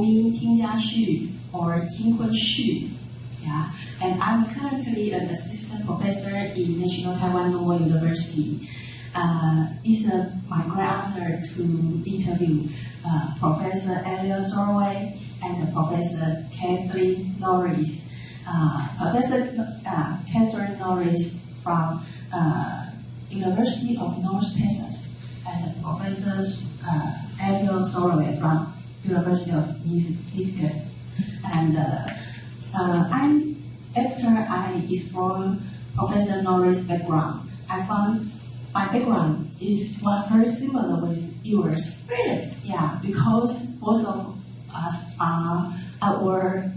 mean Ting-Chia or Ching-Kun. Yeah, and I'm currently an assistant professor in National Taiwan Normal University. It's my great honor to interview Professor Elliot Soloway and Professor Cathleen Norris. Professor Cathleen Norris from University of North Texas, and Professor Elliot Soloway from University of Michigan. And after I explored Professor Norris' background, I found my background was very similar with yours. Really? Yeah, because both of us are our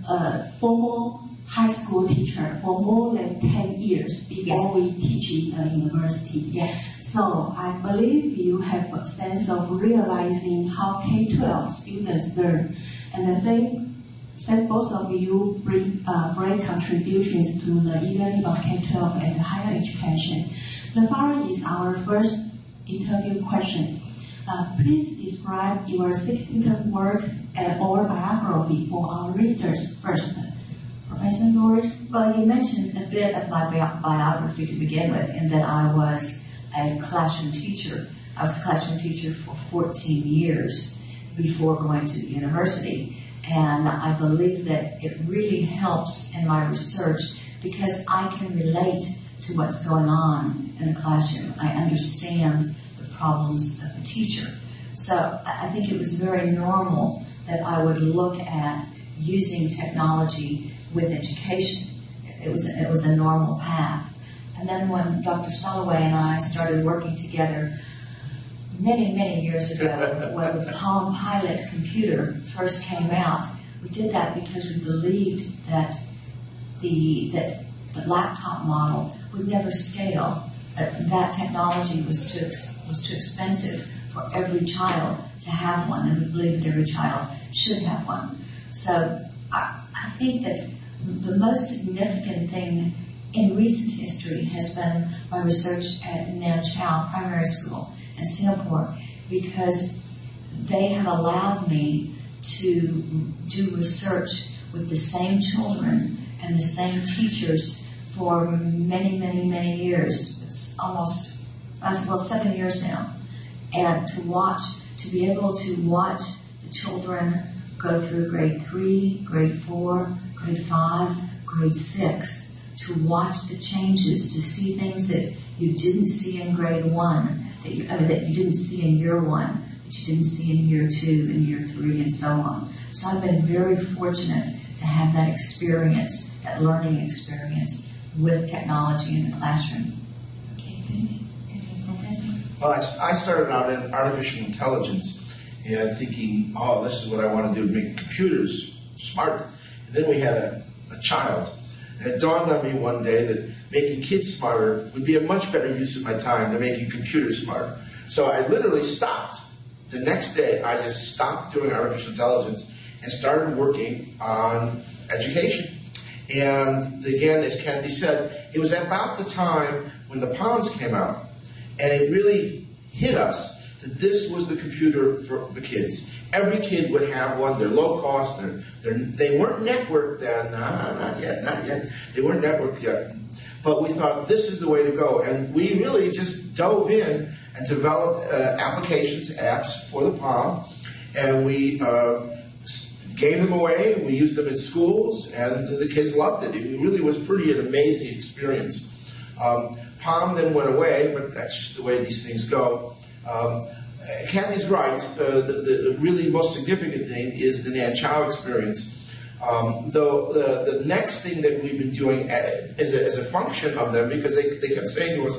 former high school teacher for more than 10 years before we teach in the university. Yes. So I believe you have a sense of realizing how K-12 students learn, and I think that both of you bring great contributions to the e-learning of K-12 and higher education. The following is our first interview question. Please describe your significant work or biography for our readers first. Professor Norris? Well, you mentioned a bit of my biography to begin with, in that I was a classroom teacher. I was a classroom teacher for 14 years before going to the university. And I believe that it really helps in my research because I can relate to what's going on in the classroom. I understand the problems of the teacher. So I think it was very normal that I would look at using technology with education. It was a normal path. And then when Dr. Soloway and I started working together many, many years ago, when the Palm Pilot computer first came out, we did that because we believed that the laptop model would never scale. That technology was too expensive for every child to have one, and we believed that every child should have one. So I think that the most significant thing in recent history has been my research at Nan Chau Primary School in Singapore, because they have allowed me to do research with the same children and the same teachers for many, many, many years. It's almost, 7 years now. And to be able to watch the children go through grade 3, grade 4, grade 5, grade 6, to watch the changes, to see things that you didn't see in grade 1, that you didn't see in year 1, that you didn't see in year 2 and year 3, and so on. So I've been very fortunate to have that experience, that learning experience with technology in the classroom. Okay, thank you. Professor? Well, I started out in artificial intelligence and thinking, oh, this is what I want to do, make computers smart. And then we had a child. And it dawned on me one day that making kids smarter would be a much better use of my time than making computers smarter. So I literally stopped. The next day, I just stopped doing artificial intelligence and started working on education. And again, as Kathy said, it was about the time when the Palms came out, and it really hit us that this was the computer for the kids. Every kid would have one. They're low cost. They weren't networked then. Not yet. They weren't networked yet. But we thought this is the way to go. And we really just dove in and developed applications, apps for the Palm. And we gave them away. We used them in schools, and the kids loved it. It really was an amazing experience. Palm then went away, but that's just the way these things go. Kathy's right. The really most significant thing is the Nan Chau experience. Though the next thing that we've been doing as a function of them, because they kept saying to us,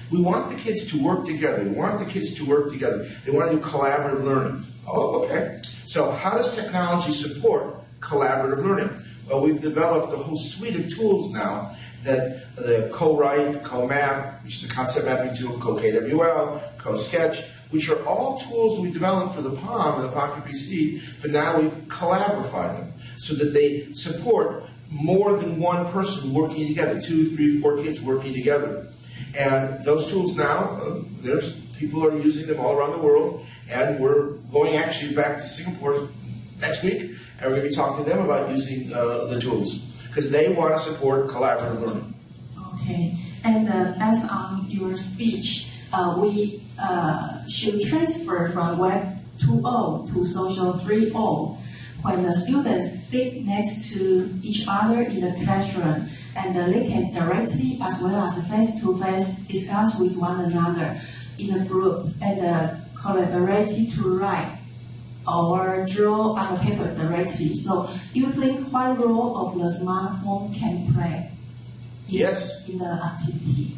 we want the kids to work together. We want the kids to work together. They want to do collaborative learning. Oh, okay. So how does technology support collaborative learning? Well, we've developed a whole suite of tools now that the Co-Write, Co-Map, which is a concept mapping tool, Co-KWL, Co-Sketch, which are all tools we developed for the Palm and the Pocket PC, but now we've collaborated them so that they support more than one person working together, 2, 3, 4 kids working together. And those tools now, people are using them all around the world, and we're going actually back to Singapore next week, and we're going to be talking to them about using the tools, because they want to support collaborative learning. Okay, and as on your speech, we should transfer from Web 2.0 to Social 3.0. When the students sit next to each other in the classroom, and they can directly as well as face-to-face discuss with one another in a group and collaborate to write or draw on the paper directly. So you think what role of the smartphone can play in the activity?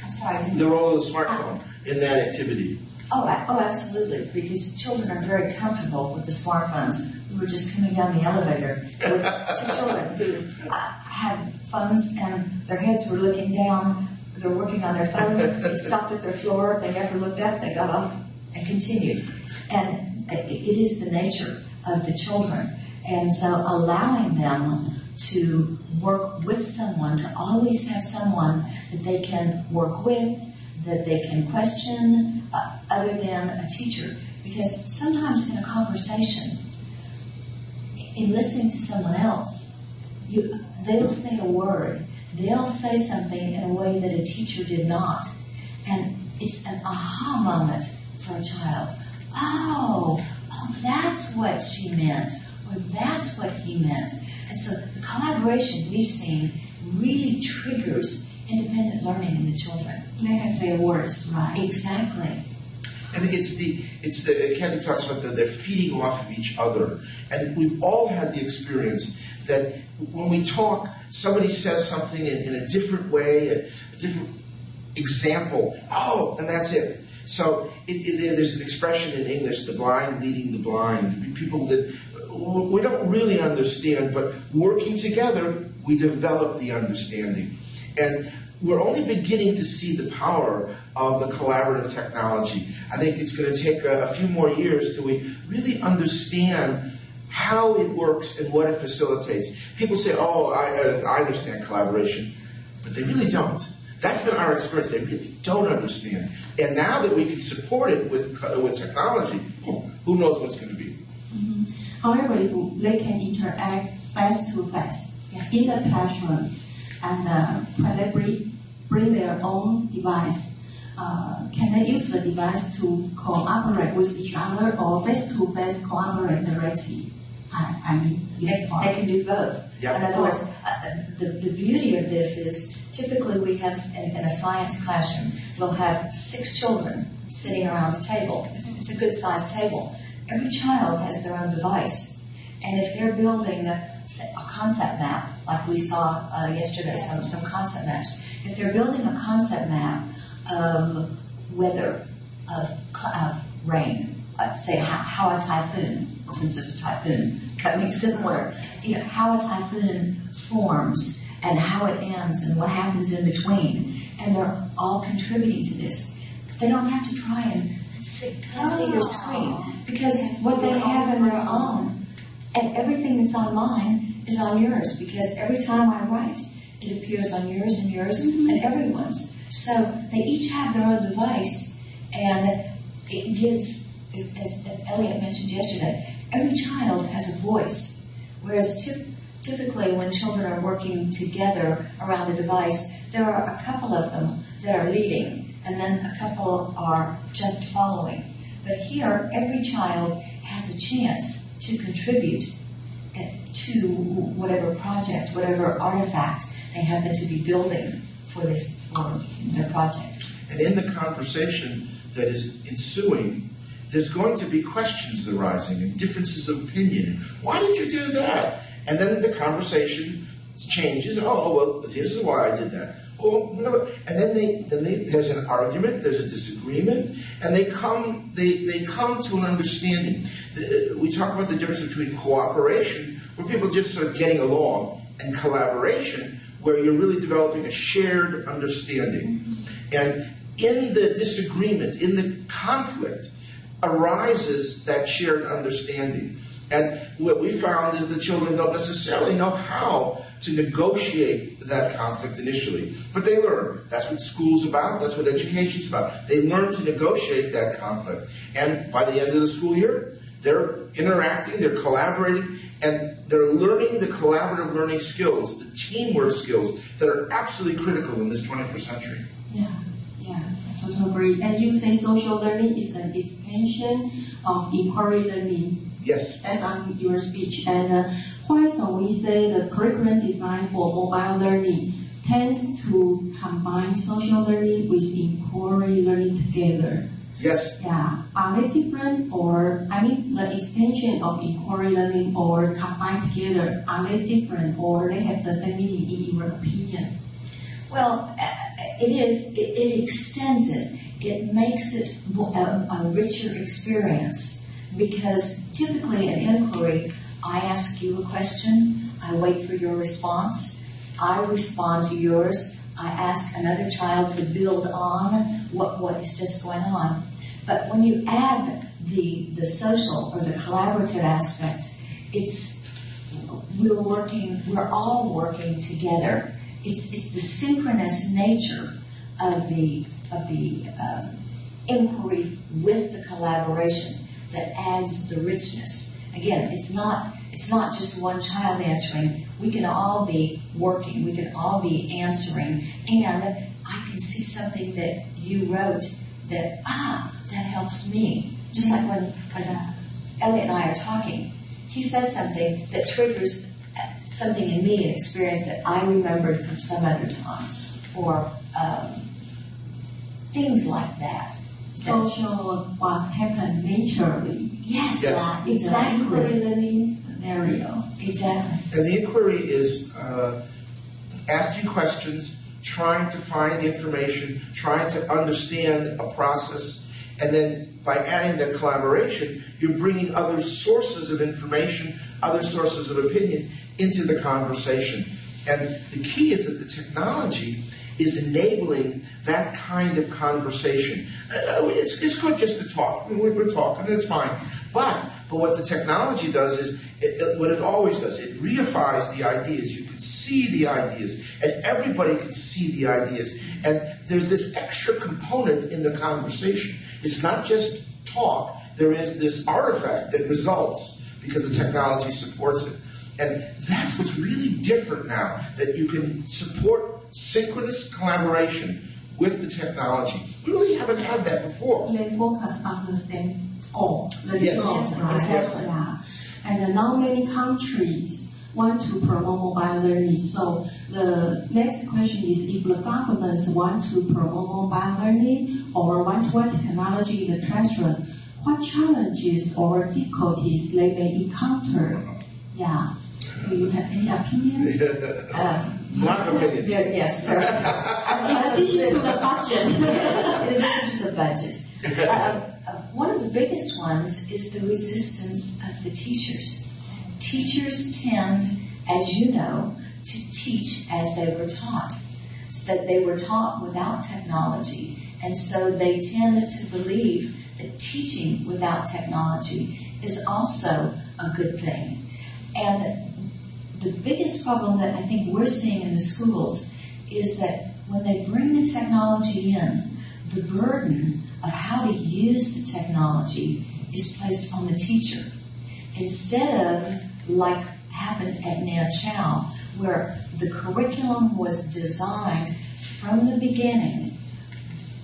I'm sorry. The role of the smartphone in that activity. Oh, absolutely, because children are very comfortable with the smartphones. We were just coming down the elevator with two children who had phones and their heads were looking down. They're working on their phone. It stopped at their floor. They never looked up. They got off and continued. And it is the nature of the children. And so allowing them to work with someone, to always have someone that they can work with, that they can question, other than a teacher. Because sometimes in a conversation, in listening to someone else, they'll say a word, they'll say something in a way that a teacher did not. And it's an aha moment for a child. Oh, that's what she meant, or that's what he meant. And so the collaboration we've seen really triggers independent learning in the children. They have their words, right? Exactly. And it's the Kathy talks about they're feeding off of each other. And we've all had the experience that when we talk, somebody says something in a different way, a different example, and that's it. So there's an expression in English, the blind leading the blind. People that we don't really understand, but working together, we develop the understanding. And we're only beginning to see the power of the collaborative technology. I think it's going to take a few more years till we really understand how it works and what it facilitates. People say, I understand collaboration, but they really don't. That's been our experience. They really don't understand. And now that we can support it with technology, who knows what's going to be. Mm-hmm. However, if they can interact face-to-face in the classroom, and when they bring their own device, can they use the device to cooperate with each other or face-to-face cooperate directly? They can do both. Yeah. In other words, the beauty of this is typically we have, in a science classroom, we'll have 6 children sitting around a table. It's a good-sized table. Every child has their own device. And if they're building a concept map, like we saw yesterday, some concept maps. If they're building a concept map of weather, of rain, say how a typhoon, since there's a typhoon coming somewhere, how a typhoon forms and how it ends and what happens in between, and they're all contributing to this. They don't have to try and see your screen, because what they have in their own, and everything that's on mine is on yours, because every time I write, it appears on yours and yours and everyone's. So they each have their own device, and it gives, as Elliot mentioned yesterday, every child has a voice, whereas typically when children are working together around a device, there are a couple of them that are leading, and then a couple are just following. But here, every child has a chance to contribute to whatever project, whatever artifact they happen to be building for their project. And in the conversation that is ensuing, there's going to be questions arising and differences of opinion. Why did you do that? And then the conversation changes. Well, this is why I did that. Oh, no. And then there's an argument, there's a disagreement, and they come to an understanding. We talk about the difference between cooperation, where people just are getting along, and collaboration, where you're really developing a shared understanding. And in the disagreement, in the conflict, arises that shared understanding. And what we found is the children don't necessarily know how to negotiate that conflict initially, but they learn. That's what school's about, that's what education's about. They learn to negotiate that conflict. And by the end of the school year, They're interacting, they're collaborating, and they're learning the collaborative learning skills, the teamwork skills that are absolutely critical in this 21st century. Yeah, I totally agree. And you say social learning is an extension of inquiry learning. Yes. That's on your speech. And why don't we say the curriculum design for mobile learning tends to combine social learning with inquiry learning together? Yes. Yeah. Are they different, or, the extension of inquiry learning or combined together, are they different, or they have the same meaning in your opinion? Well, it is. It extends it. It makes it a richer experience, because typically in inquiry, I ask you a question, I wait for your response, I respond to yours, I ask another child to build on what is just going on. But when you add the social or the collaborative aspect, we're all working together. It's the synchronous nature of the inquiry with the collaboration that adds the richness. Again, it's not just one child answering. We can all be working. We can all be answering. And I can see something that you wrote that helps me. Just like when Elliot and I are talking, he says something that triggers something in me, an experience that I remembered from some other time, or things like that. Social was happen naturally. Yes, Yes. exactly. Inquiry learning scenario. Exactly. And the inquiry is asking questions, trying to find information, trying to understand a process, and then by adding that collaboration, you're bringing other sources of information, other sources of opinion into the conversation. And the key is that the technology is enabling that kind of conversation. It's good just to talk. We're talking, it's fine. But what the technology does is, what it always does, it reifies the ideas. You can see the ideas, and everybody can see the ideas. And there's this extra component in the conversation. It's not just talk. There is this artifact that results because the technology supports it. And that's what's really different now, that you can support synchronous collaboration with the technology. We really haven't had that before. They focus on the same goal, the Yes. goal, right? Exactly. Yeah. And now many countries want to promote mobile learning. So the next question is, if the governments want to promote mobile learning or one-to-one technology in the classroom, what challenges or difficulties they may encounter? Yeah. Do you have any opinion? A lot of opinions. Yes. In addition to the budget. In addition to the budget. One of the biggest ones is the resistance of the teachers. Teachers tend, as you know, to teach as they were taught. So that they were taught without technology. And so they tend to believe that teaching without technology is also a good thing. And the biggest problem that I think we're seeing in the schools is that when they bring the technology in, the burden of how to use the technology is placed on the teacher. Instead of, like happened at Nan Chow, where the curriculum was designed from the beginning,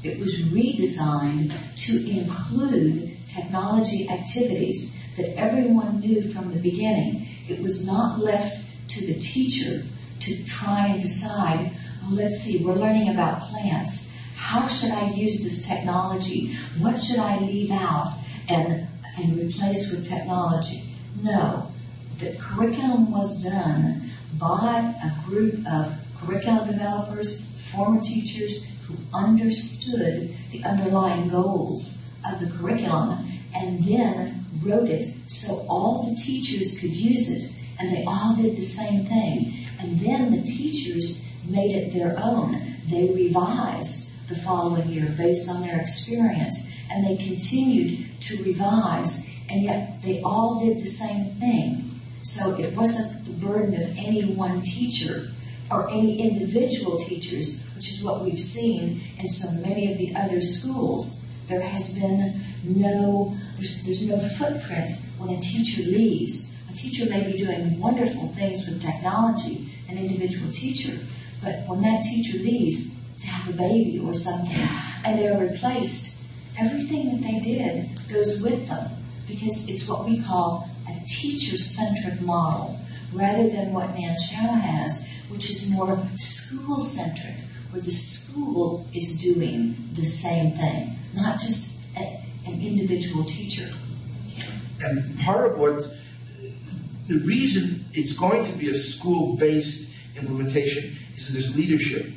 it was redesigned to include technology activities that everyone knew from the beginning. It was not left to the teacher to try and decide, well, let's see, we're learning about plants. How should I use this technology? What should I leave out and replace with technology? No. The curriculum was done by a group of curriculum developers, former teachers who understood the underlying goals of the curriculum and then wrote it so all the teachers could use it, and they all did the same thing. And then the teachers made it their own. They revised the following year based on their experience, and they continued to revise, and yet they all did the same thing. So it wasn't the burden of any one teacher or any individual teachers, which is what we've seen in so many of the other schools. There has been there's no footprint when a teacher leaves, a teacher may be doing wonderful things with technology, an individual teacher, but when that teacher leaves to have a baby or something, and they're replaced, everything that they did goes with them, because it's what we call a teacher-centric model, rather than what Nan-Chow has, which is more school-centric, where the school is doing the same thing, not just an individual teacher. And part of what, the reason it's going to be a school-based implementation is that there's leadership.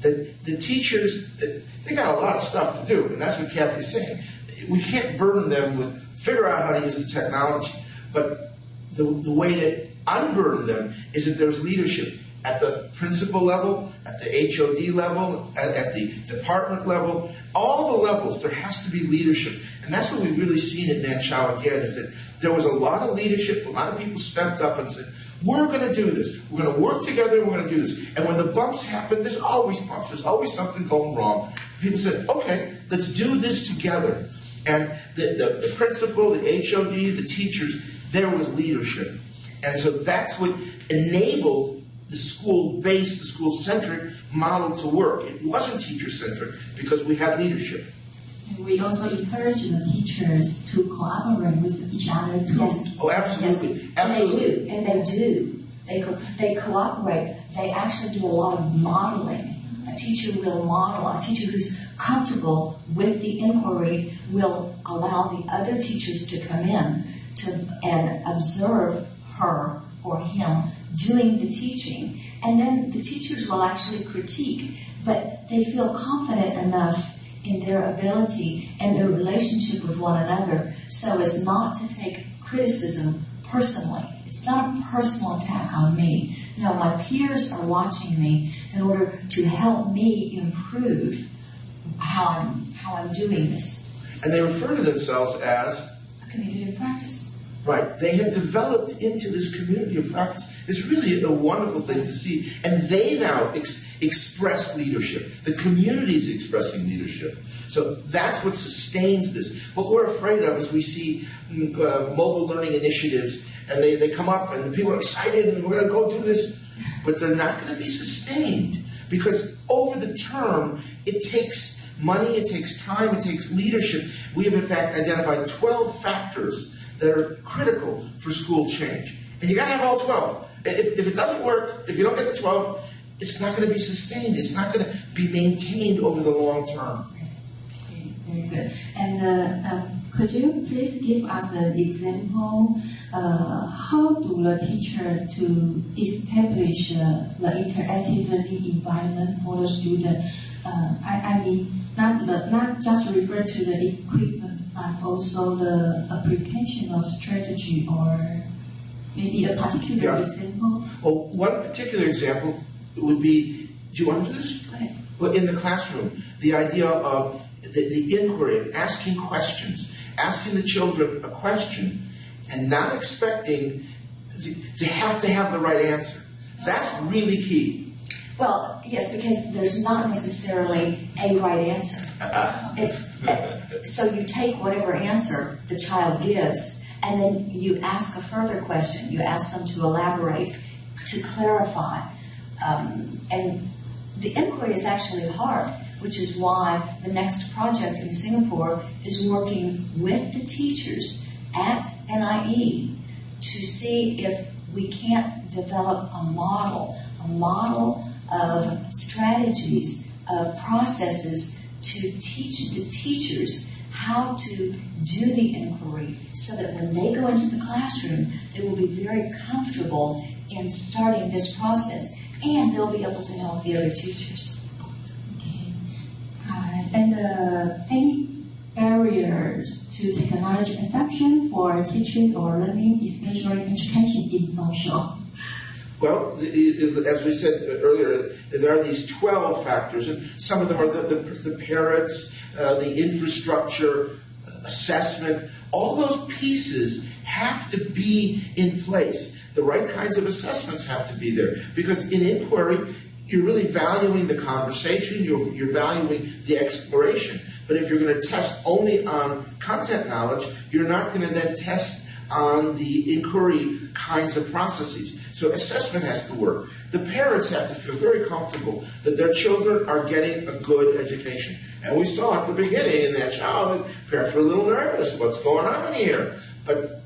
That the teachers, they got a lot of stuff to do, and that's what Kathy's saying. We can't burden them with figure out how to use the technology, but the way to unburden them is that there's leadership at the principal level, at the HOD level, at the department level, all the levels. There has to be leadership, and that's what we've really seen at Nan-Chow again. Is that there was a lot of leadership. A lot of people stepped up and said, "We're going to do this. We're going to work together. We're going to do this." And when the bumps happen, there's always bumps. There's always something going wrong. People said, "Okay, let's do this together." And the principal, the HOD, the teachers, there was leadership. And so that's what enabled the school-based, the school-centric model to work. It wasn't teacher-centric because we had leadership. And we also encourage the teachers to cooperate with each other too. Yes. Oh, absolutely. Yes. Absolutely. And they do. They cooperate. They actually do a lot of modeling. A teacher will model. A teacher who's comfortable with the inquiry will allow the other teachers to come in and observe her or him doing the teaching. And then the teachers will actually critique, but they feel confident enough in their ability and their relationship with one another so as not to take criticism personally. It's not a personal attack on me. No, my peers are watching me in order to help me improve how I'm doing this. And they refer to themselves as A community of practice. right. They have developed into this community of practice. It's really a wonderful thing to see. And they now express leadership. The community is expressing leadership. So that's what sustains this. What we're afraid of is we see mobile learning initiatives, and they come up, and people are excited, and we're going to go do this. But they're not going to be sustained. Because over the term, it takes money, it takes time, it takes leadership. We have, in fact, identified 12 factors that are critical for school change. And you got to have all 12. If it doesn't work, if you don't get the 12, it's not going to be sustained. It's not going to be maintained over the long term. Okay, very good. And could you please give us an example? How do the teacher to establish the interactive learning environment for the student? I mean, not just refer to the equipment, but also the application of strategy, or maybe a particular example. Well, one particular example would be, do you want to do this? Go ahead. Well, in the classroom, the idea of the inquiry, asking questions, asking the children a question, and not expecting to have the right answer. That's really key. Well, yes, because there's not necessarily a right answer. So you take whatever answer the child gives, and then you ask a further question. You ask them to elaborate, to clarify. And the inquiry is actually hard, which is why the next project in Singapore is working with the teachers at NIE to see if we can't develop a model of strategies, of processes to teach the teachers how to do the inquiry so that when they go into the classroom, they will be very comfortable in starting this process, and they'll be able to help the other teachers. Okay. And any barriers to technology adoption for teaching or learning, especially education in social? Well, as we said earlier, there are these 12 factors, and some of them are the parents, the infrastructure, assessment. All those pieces have to be in place. The right kinds of assessments have to be there, because in inquiry, you're really valuing the conversation, you're valuing the exploration. But if you're going to test only on content knowledge, you're not going to then test on the inquiry kinds of processes. So assessment has to work. The parents have to feel very comfortable that their children are getting a good education. And we saw at the beginning in that childhood, parents were a little nervous. What's going on here? But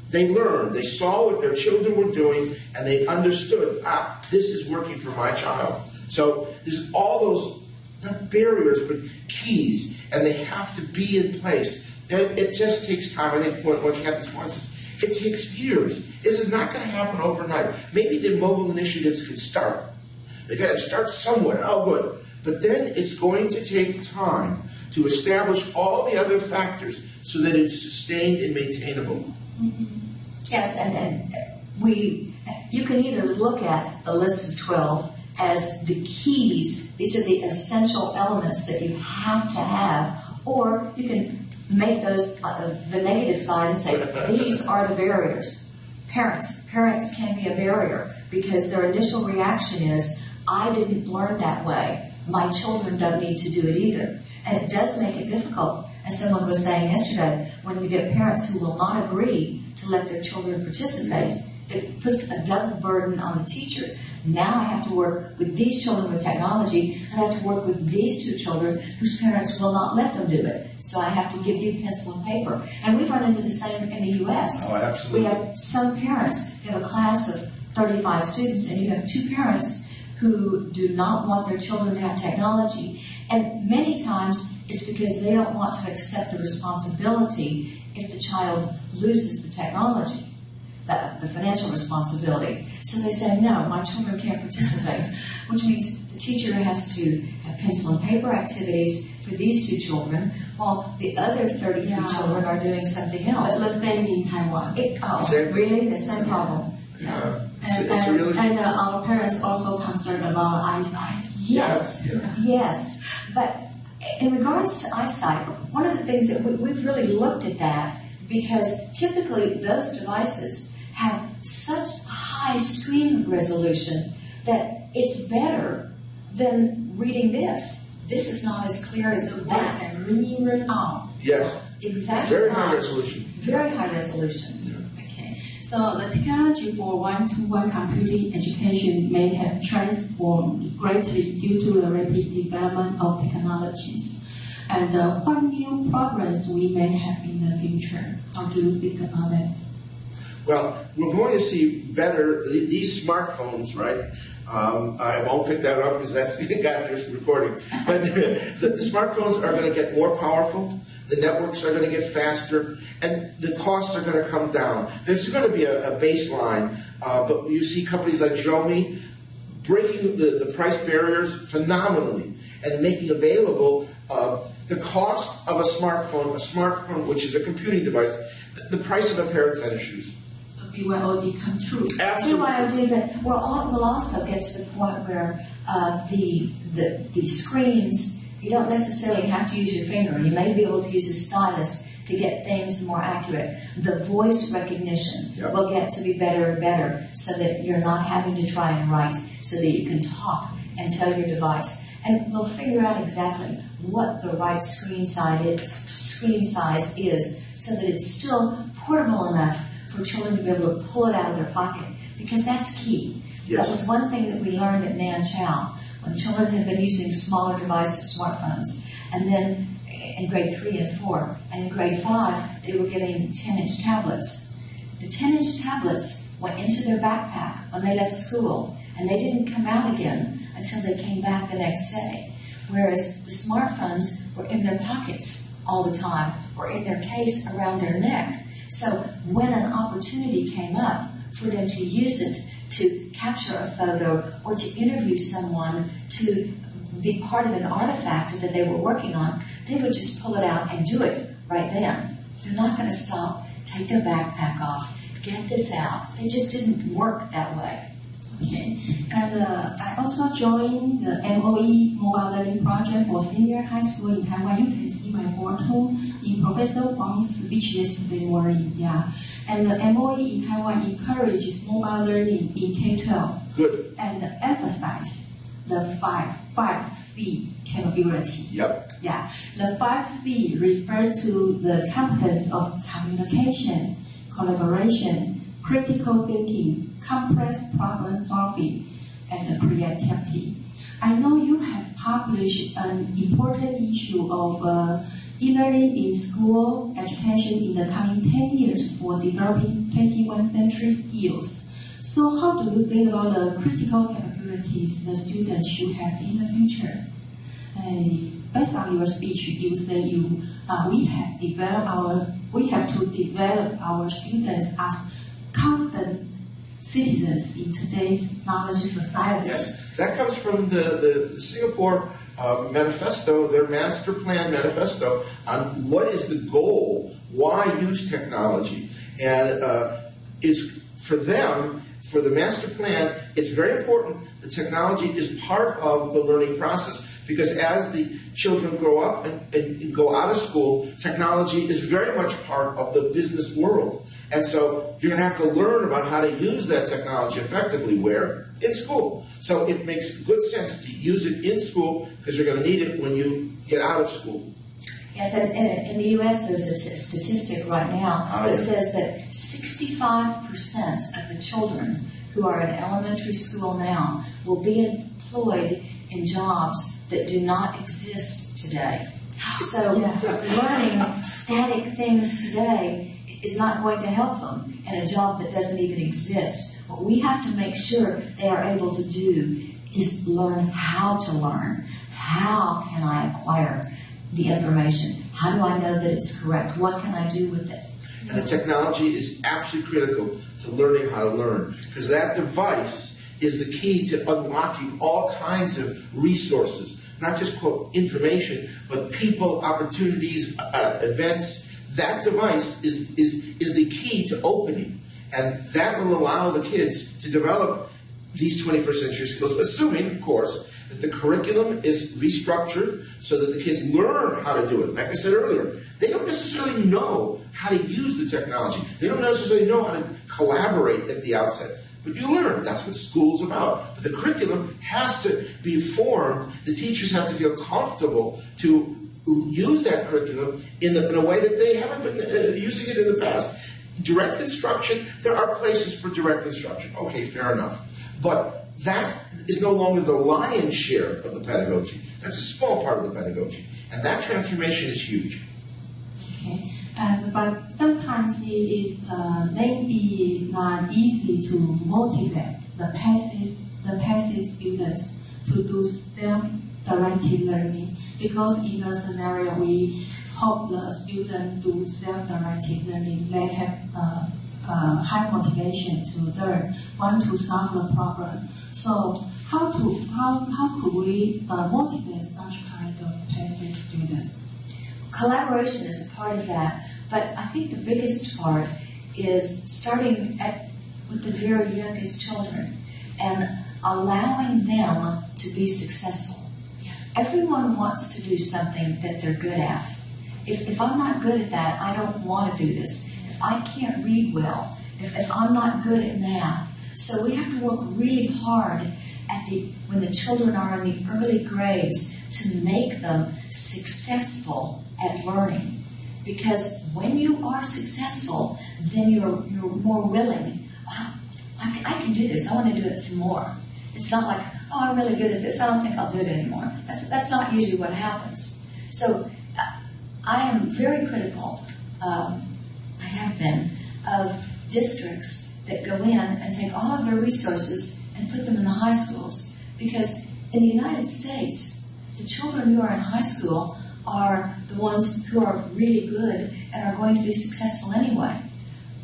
they learned. They saw what their children were doing, and they understood, this is working for my child. So there's all those, not barriers, but keys, and they have to be in place. It just takes time. I think what Catherine's point says, it takes years. This is not going to happen overnight. Maybe the mobile initiatives can start. They've got to start somewhere. Oh, good. But then it's going to take time to establish all the other factors so that it's sustained and maintainable. Mm-hmm. Yes, and you can either look at the list of 12 as the keys, these are the essential elements that you have to have, or you can make those the negative side and say, these are the barriers. Parents can be a barrier because their initial reaction is, I didn't learn that way. My children don't need to do it either. And it does make it difficult, as someone was saying yesterday, when you get parents who will not agree to let their children participate, it puts a double burden on the teacher. Now I have to work with these children with technology, and I have to work with these two children whose parents will not let them do it. So I have to give you pencil and paper. And we've run into the same in the U.S. Oh, absolutely. We have some parents, you have a class of 35 students, and you have two parents who do not want their children to have technology. And many times it's because they don't want to accept the responsibility if the child loses the technology, the financial responsibility. So they say, no, my children can't participate, which means the teacher has to have pencil and paper activities for these two children, while the other 33 children are doing something else. But the same in Taiwan. Really? The same problem? Yeah. And our parents also concerned about eyesight. Yes, yes. But in regards to eyesight, one of the things that we've really looked at that, because typically those devices have such high screen resolution that it's better than reading this. This is not as clear as that. And really out. Yes. Exactly. Very high resolution. Very high resolution. Okay. So the technology for one-to-one computing education may have transformed greatly due to the rapid development of technologies. And what new progress we may have in the future? How do you think about that? Well, we're going to see better, these smartphones, right? I won't pick that up because that's got just recording. But the smartphones are going to get more powerful, the networks are going to get faster, and the costs are going to come down. There's going to be a baseline, but you see companies like Xiaomi breaking the price barriers phenomenally and making available the cost of a smartphone which is a computing device, the price of a pair of tennis shoes. BYOD come true. Absolutely. BYOD, but we'll also get to the point where the screens, you don't necessarily have to use your finger. You may be able to use a stylus to get things more accurate. The voice recognition will get to be better and better so that you're not having to try and write, so that you can talk and tell your device. And we'll figure out exactly what the right screen size is so that it's still portable enough for children to be able to pull it out of their pocket, because that's key. Yes. That was one thing that we learned at Nan Chow, when children had been using smaller devices, smartphones, and then in grade 3 and 4, and in grade 5, they were getting 10-inch tablets. The 10-inch tablets went into their backpack when they left school, and they didn't come out again until they came back the next day, whereas the smartphones were in their pockets all the time, or in their case around their neck. So when an opportunity came up for them to use it to capture a photo or to interview someone, to be part of an artifact that they were working on, they would just pull it out and do it right then. They're not going to stop, take their backpack off, get this out. They just didn't work that way. Okay, and I also joined the MOE Mobile Learning Project for Senior High School in Taiwan. You can see my photo in Professor Huang's speech yesterday morning. Yeah, and the MOE in Taiwan encourages mobile learning in K-12. Good. And emphasize the 5C capabilities. Yep. Yeah, the 5C refer to the competence of communication, collaboration, critical thinking, complex problem solving, and creativity. I know you have published an important issue of e-learning in school education in the coming 10 years for developing 21st century skills. So how do you think about the critical capabilities the students should have in the future? Based on your speech, you say we have to develop our students as confident citizens in today's knowledge society. Yes, that comes from the Singapore manifesto, their master plan manifesto on what is the goal, why use technology. And it's for them, for the master plan, it's very important that technology is part of the learning process, because as the children grow up and go out of school, technology is very much part of the business world. And so you're going to have to learn about how to use that technology effectively. Where? In school. So it makes good sense to use it in school, because you're going to need it when you get out of school. Yes, and in the U.S. there's a statistic right now that says that 65% of the children who are in elementary school now will be employed in jobs that do not exist today. So learning static things today is not going to help them in a job that doesn't even exist. What we have to make sure they are able to do is learn how to learn. How can I acquire the information? How do I know that it's correct? What can I do with it? And the technology is absolutely critical to learning how to learn, because that device is the key to unlocking all kinds of resources, not just, quote, information, but people, opportunities, events. That device is the key to opening, and that will allow the kids to develop these 21st century skills, assuming, of course, that the curriculum is restructured so that the kids learn how to do it. Like I said earlier, they don't necessarily know how to use the technology. They don't necessarily know how to collaborate at the outset. But you learn. That's what school's about. But the curriculum has to be formed. The teachers have to feel comfortable to use that curriculum in a way that they haven't been using it in the past. Direct instruction, there are places for direct instruction. Okay, fair enough. But that is no longer the lion's share of the pedagogy. That's a small part of the pedagogy. And that transformation is huge. Okay. But sometimes it is maybe not easy to motivate the passive students to do self-directed learning, because in a scenario we hope the student do self-directed learning, they have high motivation to learn, want to solve the problem. So how could we motivate such kind of passive students? Collaboration is a part of that, but I think the biggest part is starting with the very youngest children and allowing them to be successful. Everyone wants to do something that they're good at. If I'm not good at that, I don't want to do this. If I can't read well, if I'm not good at math. So we have to work really hard when the children are in the early grades to make them successful at learning. Because when you are successful, then you're more willing. I can do this. I want to do it some more. It's not like, oh, I'm really good at this. I don't think I'll do it anymore. That's not usually what happens. So I am very critical, I have been, of districts that go in and take all of their resources and put them in the high schools. Because in the United States, the children who are in high school are the ones who are really good and are going to be successful anyway.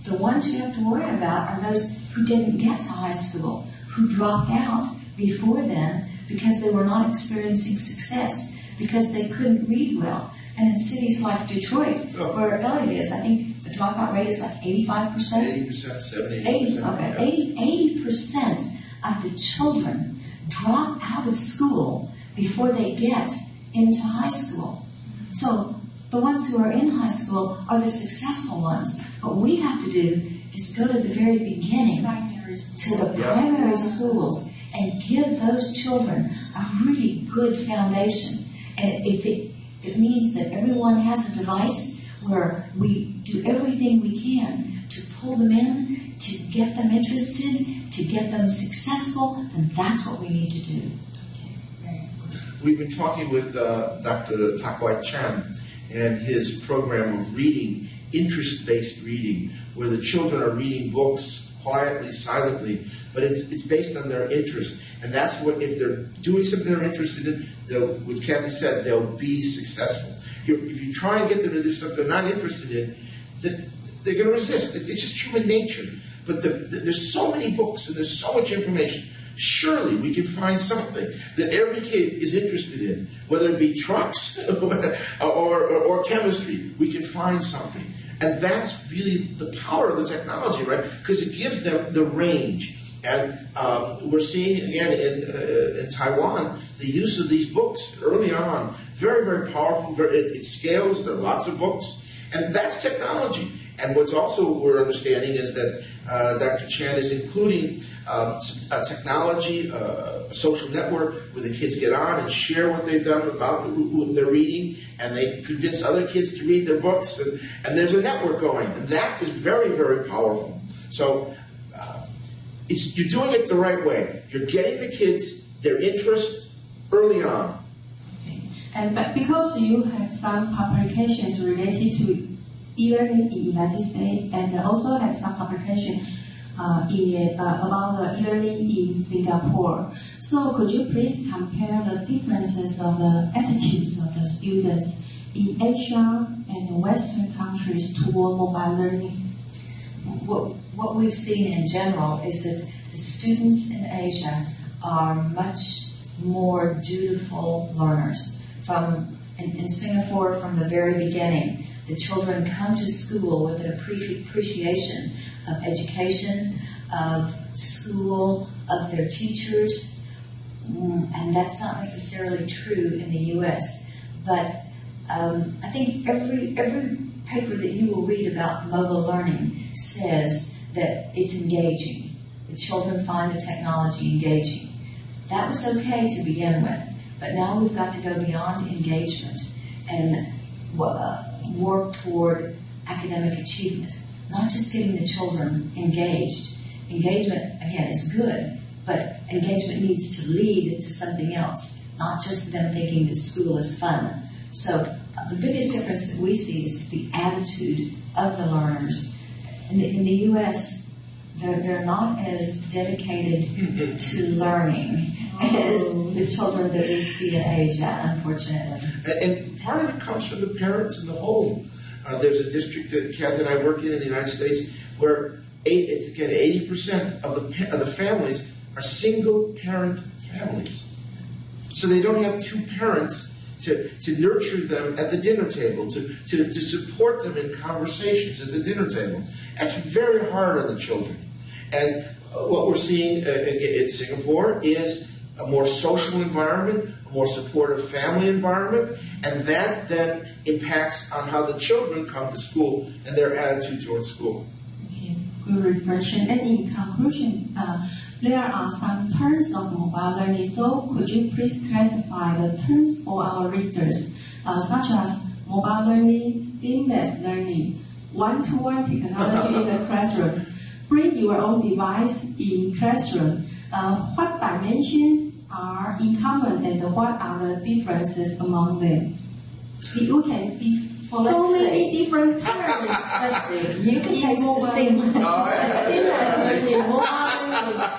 The ones you have to worry about are those who didn't get to high school, who dropped out before then because they were not experiencing success, because they couldn't read well. And in cities like Detroit, where Elliot is, I think the dropout rate is like 85%? 80%, 70, 80%. 80% of the children drop out of school before they get into high school. So the ones who are in high school are the successful ones. What we have to do is go to the very beginning, to the primary schools, and give those children a really good foundation. And if it means that everyone has a device where we do everything we can to pull them in, to get them interested, to get them successful, then that's what we need to do. We've been talking with Dr. Tak-Wai Chan and his program of reading, interest-based reading, where the children are reading books quietly, silently, but it's based on their interest. And that's what, if they're doing something they're interested in, what Kathy said, they'll be successful. If you try and get them to do something they're not interested in, they're going to resist. It's just human nature. But there's so many books and there's so much information. Surely we can find something that every kid is interested in, whether it be trucks or chemistry. We can find something. And that's really the power of the technology, right? Because it gives them the range. And we're seeing, again, in Taiwan, the use of these books early on, very, very powerful. It scales. There are lots of books. And that's technology. And what's also we're understanding is that Dr. Chan is including technology, a social network where the kids get on and share what they've done about what they're reading, and they convince other kids to read their books, and there's a network going. And that is very, very powerful. So you're doing it the right way. You're getting the kids their interest early on. Okay. But because you have some publications related to e-learning in the United States, and also have some publication about the e-learning in Singapore. So could you please compare the differences of the attitudes of the students in Asia and Western countries toward mobile learning? What we've seen in general is that the students in Asia are much more dutiful learners. In Singapore, from the very beginning, the children come to school with an appreciation of education, of school, of their teachers, and that's not necessarily true in the U.S. But I think every paper that you will read about mobile learning says that it's engaging. The children find the technology engaging. That was okay to begin with, but now we've got to go beyond engagement and work toward academic achievement, not just getting the children engaged. Engagement, again, is good, but engagement needs to lead to something else, not just them thinking that school is fun. So the biggest difference that we see is the attitude of the learners. In the U.S., they're not as dedicated to learning as the children that we see in Asia, unfortunately. And part of it comes from the parents in the home. There's a district that Kathy and I work in the United States where 80% of the families are single-parent families. So they don't have two parents to nurture them at the dinner table, to support them in conversations at the dinner table. That's very hard on the children. And what we're seeing in Singapore is a more social environment, a more supportive family environment, and that then impacts on how the children come to school and their attitude towards school. Okay, good reflection. And in conclusion, there are some terms of mobile learning, so could you please classify the terms for our readers, such as mobile learning, seamless learning, one-to-one technology in the classroom, bring your own device in classroom, what dimensions are in common and what are the differences among them? You can see so many different terms. Let's see. You can take the same.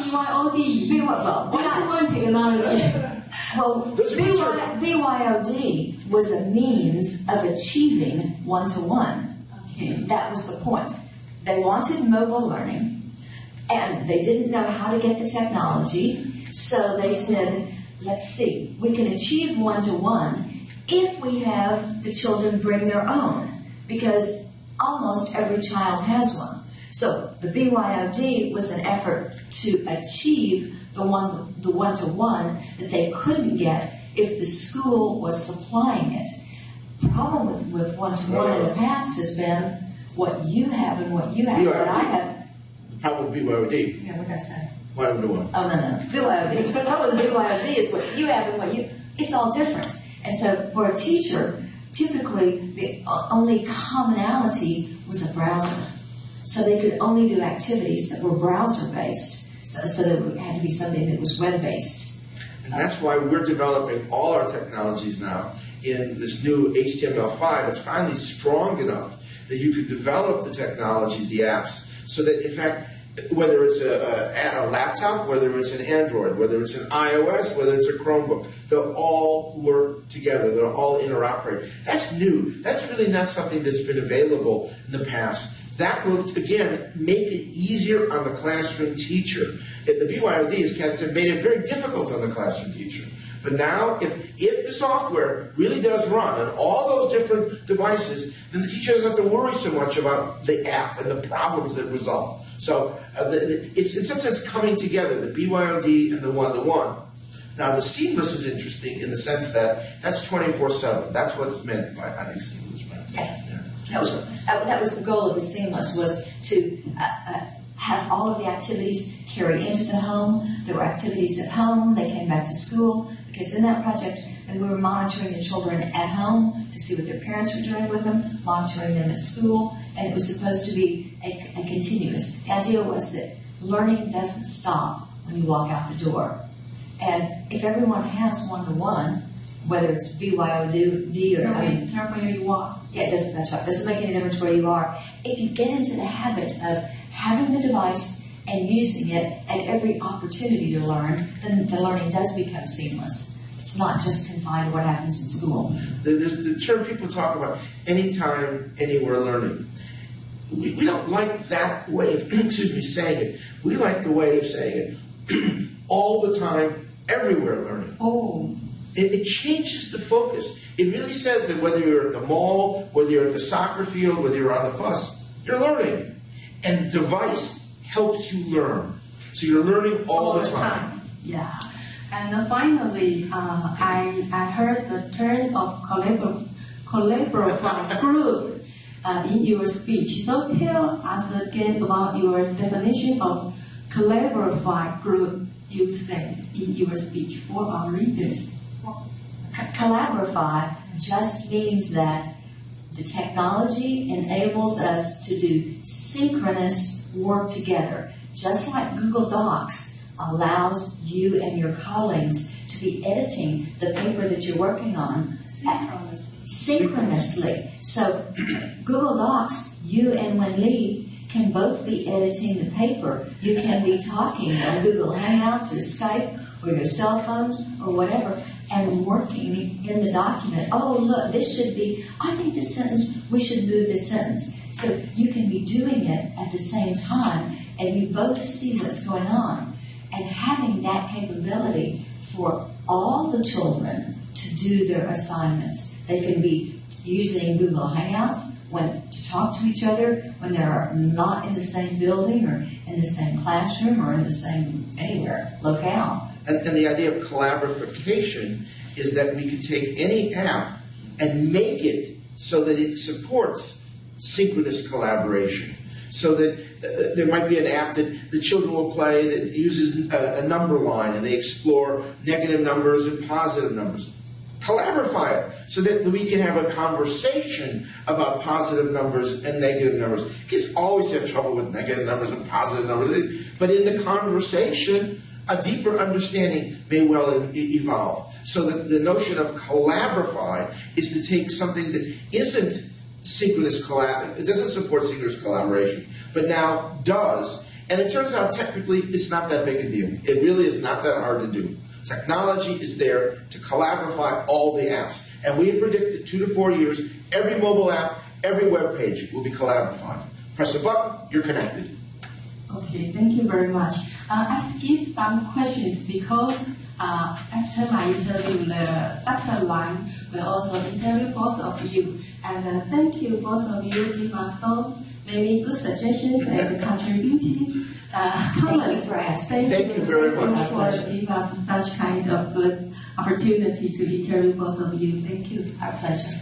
BYOD. One-to-one technology. Well, BYOD was a means of achieving one-to-one. Okay. That was the point. They wanted mobile learning, and they didn't know how to get the technology, so they said, let's see, we can achieve one-to-one if we have the children bring their own, because almost every child has one. So the BYOD was an effort to achieve the one-to-one that they couldn't get if the school was supplying it. The problem with one-to-one in the past has been what you have and what you have, what I have. The problem with BYOD. Yeah, what did I say? One-to-one. Oh, no. BYOD. The problem with BYOD is what you have and what you... It's all different. And so for a teacher, typically the only commonality was a browser. So they could only do activities that were browser-based, so that it had to be something that was web-based. And that's why we're developing all our technologies now in this new HTML5. It's finally strong enough that you could develop the technologies, the apps, so that, in fact, whether it's a laptop, whether it's an Android, whether it's an iOS, whether it's a Chromebook, they'll all work together. They'll all interoperate. That's new. That's really not something that's been available in the past. That will, again, make it easier on the classroom teacher. The BYOD, as Cathleen said, made it very difficult on the classroom teacher. But now, if the software really does run on all those different devices, then the teacher doesn't have to worry so much about the app and the problems that result. So it's in some sense coming together, the BYOD and the one-to-one. Now, the seamless is interesting in the sense that that's 24/7. That's what is meant by, I think, seamless, right? Yes. Yeah. That was the goal of the seamless, was to have all of the activities carry into the home. There were activities at home. They came back to school, because in that project, and we were monitoring the children at home to see what their parents were doing with them, monitoring them at school, and it was supposed to be a continuous. The idea was that learning doesn't stop when you walk out the door. And if everyone has one-to-one, whether it's BYOD or, Careful where you walk. yeah, that's right. Doesn't make any difference where you are. If you get into the habit of having the device and using it at every opportunity to learn, then the learning does become seamless. It's not just confined to what happens in school. There's the term people talk about, anytime, anywhere learning. We don't like that way of, saying it. We like the way of saying it, all the time, everywhere learning. Oh. It changes the focus. It really says that whether you're at the mall, whether you're at the soccer field, whether you're on the bus, you're learning. And the device helps you learn. So you're learning all the time. Yeah. And finally, I heard the term of Collabera group in your speech. So tell us again about your definition of Collabera group you said in your speech for our readers. Collabera just means that the technology enables us to do synchronous work together. Just like Google Docs allows you and your colleagues to be editing the paper that you're working on synchronously. So Google Docs, you and Wenli can both be editing the paper. You can be talking on Google Hangouts or Skype or your cell phones or whatever, and working in the document. Oh, look, this should be, I think this sentence, we should move this sentence. So you can be doing it at the same time, and you both see what's going on. And having that capability for all the children to do their assignments. They can be using Google Hangouts to talk to each other when they're not in the same building or in the same classroom or in the same anywhere, locale. And the idea of collaboration is that we can take any app and make it so that it supports synchronous collaboration. So that there might be an app that the children will play that uses a number line and they explore negative numbers and positive numbers. Collaborate it so that we can have a conversation about positive numbers and negative numbers. Kids always have trouble with negative numbers and positive numbers, but in the conversation, a deeper understanding may well evolve. So the notion of collaborate is to take something that isn't synchronous it doesn't support synchronous collaboration, but now does. And it turns out technically it's not that big a deal. It really is not that hard to do. Technology is there to collaborate all the apps. And we have predicted 2 to 4 years, every mobile app, every web page will be collaborated. Press a button, you're connected. Okay, thank you very much. I skipped some questions because after my interview, Dr. Lan will also interview both of you. And thank you, both of you, give us so many good suggestions and contributing comments. Thank you very much for giving us such kind of good opportunity to interview both of you. Thank you. Our pleasure.